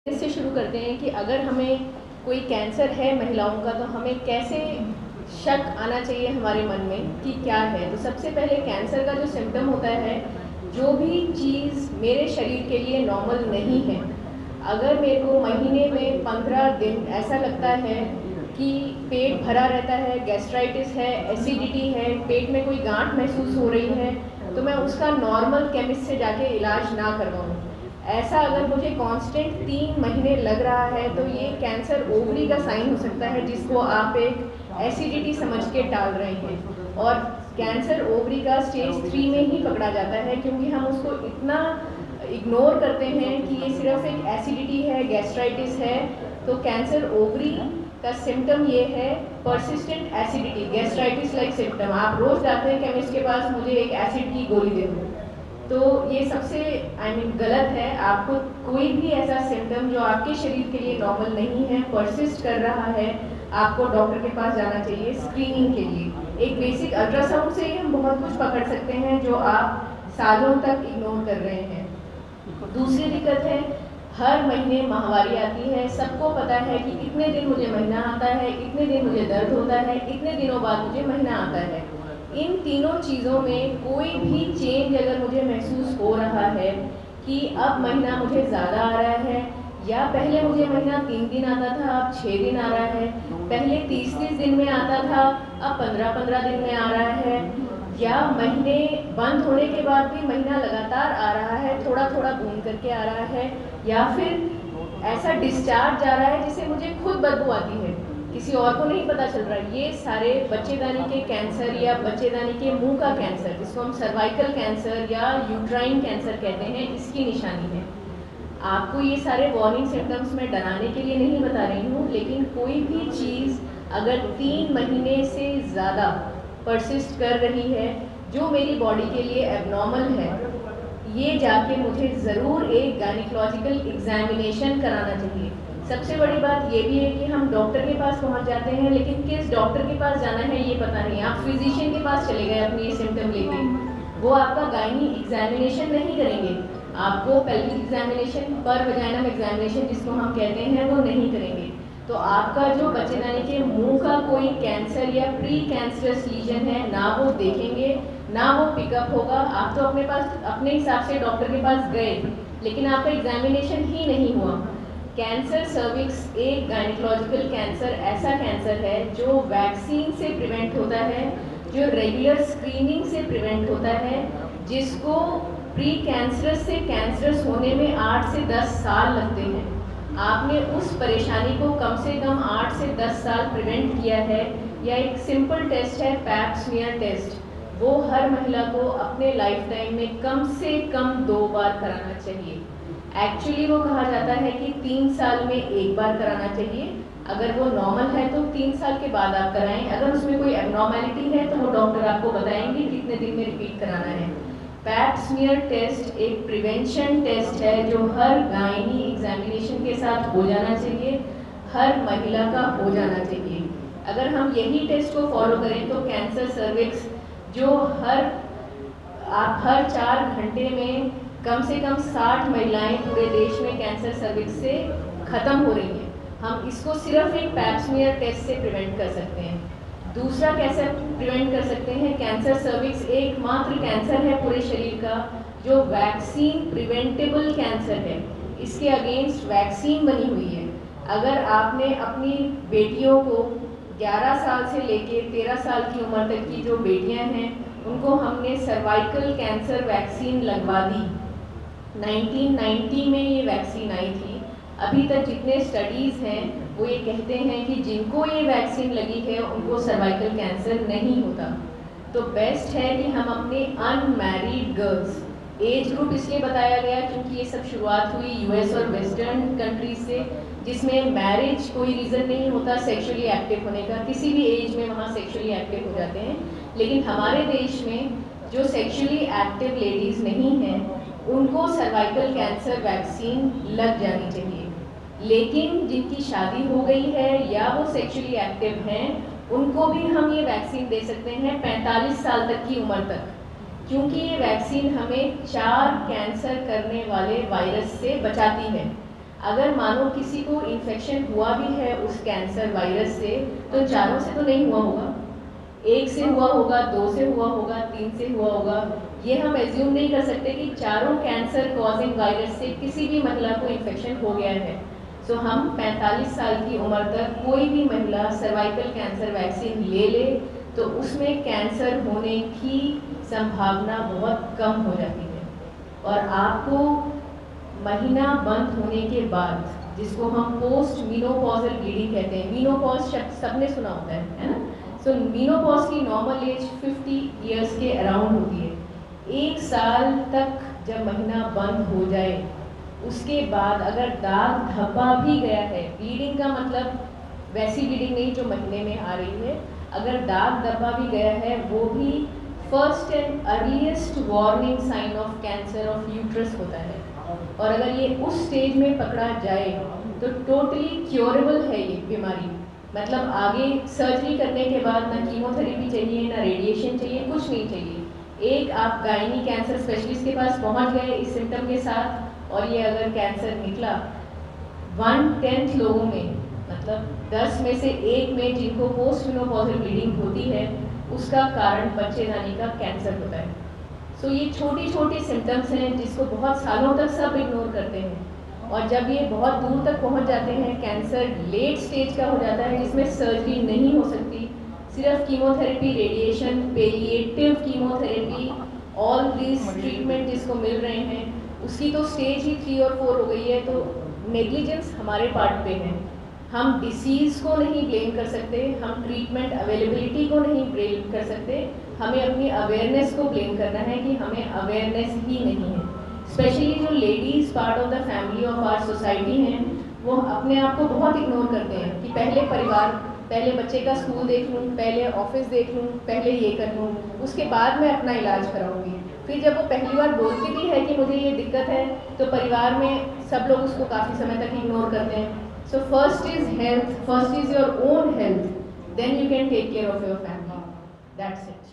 इससे शुरू करते हैं कि अगर हमें कोई कैंसर है महिलाओं का, तो हमें कैसे शक आना चाहिए हमारे मन में कि क्या है। तो सबसे पहले कैंसर का जो सिम्टम होता है, जो भी चीज़ मेरे शरीर के लिए नॉर्मल नहीं है, अगर मेरे को महीने में 15 दिन ऐसा लगता है कि पेट भरा रहता है, गैस्ट्राइटिस है, एसिडिटी है, पेट में कोई गांठ महसूस हो रही है, तो मैं उसका नॉर्मल केमिस्ट से जाके इलाज ना करवाऊँ। ऐसा अगर मुझे कांस्टेंट 3 महीने लग रहा है, तो ये कैंसर ओवरी का साइन हो सकता है, जिसको आप एक एसिडिटी समझ के टाल रहे हैं। और कैंसर ओवरी का स्टेज 3 में ही पकड़ा जाता है, क्योंकि हम उसको इतना इग्नोर करते हैं कि ये सिर्फ एक एसिडिटी है, गैस्ट्राइटिस है। तो कैंसर ओवरी का सिम्टम ये है persistent acidity, gastritis like symptom. आप रोज जाते हैं केमिस्ट के पास, मुझे एक एसिड की गोली दे दो, तो ये सबसे गलत है। आपको कोई भी ऐसा सिम्टम जो आपके शरीर के लिए नॉर्मल नहीं है, परसिस्ट कर रहा है, आपको डॉक्टर के पास जाना चाहिए स्क्रीनिंग के लिए। एक बेसिक अल्ट्रासाउंड से ही हम बहुत कुछ पकड़ सकते हैं जो आप सालों तक इग्नोर कर रहे हैं। दूसरी दिक्कत है, हर महीने माहवारी आती है। सबको पता है कि इतने दिन मुझे महीना आता है, इतने दिन मुझे दर्द होता है, इतने दिनों बाद मुझे महीना आता है। इन तीनों चीज़ों में कोई भी चेंज अगर मुझे महसूस हो रहा है कि अब महीना मुझे ज़्यादा आ रहा है, या पहले मुझे महीना 3 दिन आता था, अब 6 दिन आ रहा है, पहले 30-30 दिन में आता था, अब 15-15 दिन में आ रहा है, या महीने बंद होने के बाद भी महीना लगातार आ रहा है, थोड़ा थोड़ा घूम करके आ रहा है, या फिर ऐसा डिस्चार्ज जा रहा है जिससे मुझे खुद बदबू आती है, किसी और को नहीं पता चल रहा। ये सारे बच्चेदानी के कैंसर या बच्चेदानी के मुंह का कैंसर, जिसको हम सर्वाइकल कैंसर या यूट्राइन कैंसर कहते हैं, इसकी निशानी है। आपको ये सारे वार्निंग सिम्टम्स मैं डराने के लिए नहीं बता रही हूँ, लेकिन कोई भी चीज़ अगर 3 महीने से ज़्यादा परसिस्ट कर रही है जो मेरी बॉडी के लिए एबनॉर्मल है, ये जाके मुझे ज़रूर एक गायनिकोलॉजिकल एग्जामिनेशन कराना चाहिए। सबसे बड़ी बात ये भी है कि हम डॉक्टर के पास पहुंच जाते हैं, लेकिन किस डॉक्टर के पास जाना है ये पता नहीं। आप फिजिशियन के पास चले गए अपनी ये सिम्टम लेके, वो आपका गायनी एग्जामिनेशन नहीं करेंगे, आपको पेल्विक एग्जामिनेशन, पर वजाइनम एग्जामिनेशन जिसको हम कहते हैं, वो नहीं करेंगे। तो आपका जो बच्चेदानी के मुंह का कोई कैंसर या प्री कैंसरस लीजन है, ना वो देखेंगे, ना वो पिकअप होगा। आप तो अपने हिसाब से डॉक्टर के पास गए, लेकिन आपका एग्जामिनेशन ही नहीं हुआ। कैंसर सर्विक्स एक गायनिकोलॉजिकल कैंसर ऐसा कैंसर है जो वैक्सीन से प्रिवेंट होता है, जो रेगुलर स्क्रीनिंग से प्रिवेंट होता है, जिसको प्री कैंसरस से कैंसरस होने में 8 से 10 साल लगते हैं। आपने उस परेशानी को कम से कम 8 से 10 साल प्रिवेंट किया है। या एक सिंपल टेस्ट है पैप स्मीयर टेस्ट, वो हर महिला को अपने लाइफ टाइम में कम से कम 2 बार कराना चाहिए। एक्चुअली वो कहा जाता है कि 3 साल में 1 बार कराना चाहिए। अगर वो नॉर्मल है तो 3 साल के बाद आप कराएं। अगर उसमें कोई एबनॉर्मेलिटी है तो वो डॉक्टर आपको बताएंगे कितने दिन में रिपीट कराना है। पैप स्मीयर टेस्ट एक प्रिवेंशन टेस्ट है जो हर गायनी एग्जामिनेशन के साथ हो जाना चाहिए, हर महिला का हो जाना चाहिए। अगर हम यही टेस्ट को फॉलो करें तो कैंसर सर्विक्स जो आप हर 4 घंटे में कम से कम 60 महिलाएं पूरे देश में कैंसर सर्विक्स से ख़त्म हो रही हैं, हम इसको सिर्फ एक पैप स्मीयर टेस्ट से प्रिवेंट कर सकते हैं। दूसरा कैसे प्रिवेंट कर सकते हैं, कैंसर सर्विक्स एकमात्र कैंसर है पूरे शरीर का जो वैक्सीन प्रिवेंटेबल कैंसर है, इसके अगेंस्ट वैक्सीन बनी हुई है। अगर आपने अपनी बेटियों को 11 साल से लेके 13 साल की उम्र तक की जो बेटियां हैं, उनको हमने सर्वाइकल कैंसर वैक्सीन लगवा दी। 1990 में ये वैक्सीन आई थी। अभी तक जितने स्टडीज़ हैं वो ये कहते हैं कि जिनको ये वैक्सीन लगी है उनको सर्वाइकल कैंसर नहीं होता। तो बेस्ट है कि हम अपने अनमैरिड गर्ल्स, एज ग्रुप इसलिए बताया गया क्योंकि ये सब शुरुआत हुई यूएस और वेस्टर्न कंट्रीज से, जिसमें मैरिज कोई रीज़न नहीं होता सेक्सुअली एक्टिव होने का, किसी भी एज में वहाँ सेक्सुअली एक्टिव हो जाते हैं। लेकिन हमारे देश में जो सेक्सुअली एक्टिव लेडीज़ नहीं हैं उनको सर्वाइकल कैंसर वैक्सीन लग जानी चाहिए। लेकिन जिनकी शादी हो गई है या वो सेक्सुअली एक्टिव हैं, उनको भी हम ये वैक्सीन दे सकते हैं 45 साल तक की उम्र तक, क्योंकि ये वैक्सीन हमें 4 कैंसर करने वाले वायरस से बचाती है। अगर मानो किसी को इन्फेक्शन हुआ भी है उस कैंसर वायरस से, तो चारों से तो नहीं हुआ होगा, एक से हुआ होगा, दो से हुआ होगा, तीन से हुआ होगा। ये हम एज्यूम नहीं कर सकते कि चारों कैंसर कॉजिंग वायरस से किसी भी महिला को इन्फेक्शन हो गया है। सो हम 45 साल की उम्र तक कोई भी महिला सर्वाइकल कैंसर वैक्सीन ले ले तो उसमें कैंसर होने की संभावना बहुत कम हो जाती है। और आपको महीना बंद होने के बाद, जिसको हम पोस्ट मीनोपॉजल ब्लीडिंग कहते हैं, मीनोपॉज शब्द सबने सुना होता है ना। सो मीनोपॉज की नॉर्मल एज 50 इयर्स के अराउंड होती है। 1 साल तक जब महीना बंद हो जाए, उसके बाद अगर दाग धब्बा भी गया है, ब्लीडिंग का मतलब वैसी ब्लीडिंग नहीं जो महीने में आ रही है, अगर दाग धब्बा भी गया है, वो भी first and earliest warning sign of cancer of uterus होता है। और अगर ये उस स्टेज में पकड़ा जाए तो टोटली क्योरेबल है ये बीमारी। मतलब आगे सर्जरी करने के बाद ना कीमोथेरेपी चाहिए, ना रेडिएशन चाहिए, कुछ नहीं चाहिए। एक आप गायनी कैंसर स्पेशलिस्ट के पास पहुंच गए इस सिम्टम के साथ, और ये अगर कैंसर निकला, 1/10 लोगों में, मतलब 10 में से 1 में जिनको पोस्ट मेनोपॉजल ब्लीडिंग होती है, उसका कारण बच्चेदानी का कैंसर होता है। सो ये छोटी छोटी सिम्टम्स हैं जिसको बहुत सालों तक सब इग्नोर करते हैं, और जब ये बहुत दूर तक पहुंच जाते हैं, कैंसर लेट स्टेज का हो जाता है जिसमें सर्जरी नहीं हो सकती, सिर्फ chemotherapy, radiation, palliative chemotherapy, all this treatment जिसको मिल रहे हैं, उसकी तो स्टेज ही 3 और 4 हो गई है। तो नेग्लिजेंस हमारे पार्ट पे है। हम डिसीज़ को नहीं ब्लेम कर सकते, हम ट्रीटमेंट अवेलेबिलिटी को नहीं ब्लेम कर सकते, हमें अपनी अवेयरनेस को ब्लेम करना है कि हमें अवेयरनेस ही नहीं है। स्पेशली जो ladies part of the family of our society हैं, वो अपने आप को बहुत इग्नोर करते हैं कि पहले परिवार, पहले बच्चे का स्कूल देख लूँ, पहले ऑफिस देख लूँ, पहले ये कर लूँ, उसके बाद मैं अपना इलाज कराऊंगी। फिर जब वो पहली बार बोलती भी है कि मुझे ये दिक्कत है, तो परिवार में सब लोग उसको काफ़ी समय तक इग्नोर करते हैं। So first is health, first is your own health, then you can take care of your family. That's it.